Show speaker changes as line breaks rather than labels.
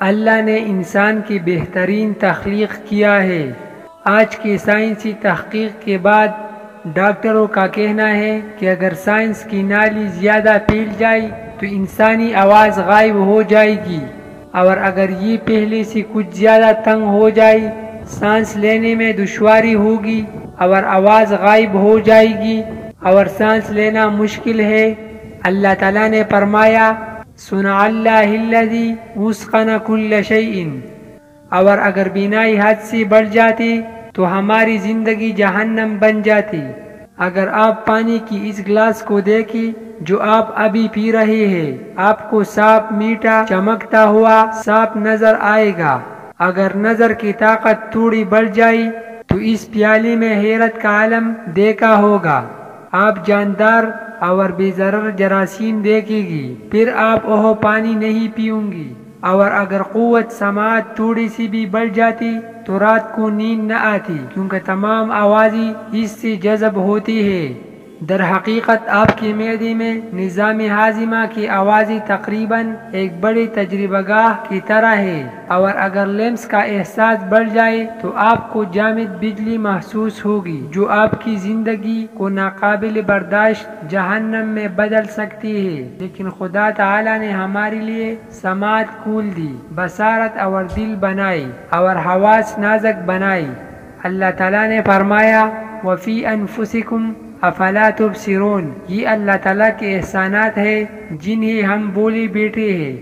اللہ نے انسان کی بہترین تخلیق کیا ہے۔ آج کی سائنسی تحقیق کے بعد ڈاکٹروں کا کہنا ہے کہ اگر سائنس کی نالی زیادہ پھیل جائے تو انسانی آواز غائب ہو جائے گی، اور اگر یہ پہلے سے کچھ زیادہ تنگ ہو جائے سانس لینے میں دشواری ہوگی اور آواز غائب ہو جائے گی اور سانس لینا مشکل ہے۔ اللہ تعالیٰ نے فرمایا صنع اللہ الذی اتقن کل شیء، اور اگر بینائی حد سے بڑھ جاتی تو ہماری زندگی جہنم بن جاتی۔ اگر آپ پانی کی اس گلاس کو دیکھیں جو آپ ابھی پی رہے ہیں، آپ کو صاف میٹھا چمکتا ہوا صاف نظر آئے گا۔ اگر نظر کی طاقت تھوڑی بڑھ جائے تو اس پیالے میں حیرت کا عالم دیکھا ہوگا۔ آپ جاندار اور بے ضرر جراثیم دیکھے گی، پھر آپ وہ پانی نہیں پیوں گی۔ اور اگر قوت سماعت تھوڑی سی بھی بڑھ جاتی تو رات کو نیند نہ آتی، کیونکہ تمام آوازیں اس سے جذب ہوتی ہے۔ در حقیقت آپ کے معدے میں نظام ہاضمہ کی آوازیں تقریباً ایک بڑی تجربہ گاہ کی طرح ہے، اور اگر لیمس کا احساس بڑھ جائے تو آپ کو جامد بجلی محسوس ہوگی جو آپ کی زندگی کو ناقابل برداشت جہنم میں بدل سکتی ہے۔ لیکن خدا تعالی نے ہمارے لیے سماعت کھول دی، بصارت اور دل بنائی اور حواس نازک بنائی۔ اللہ تعالیٰ نے فرمایا وَفِي أَنفُسِكُمْ افلا تبصرون، یہ اللہ تعالیٰ کے احسانات ہیں جنہیں ہم بولے بیٹھے ہیں۔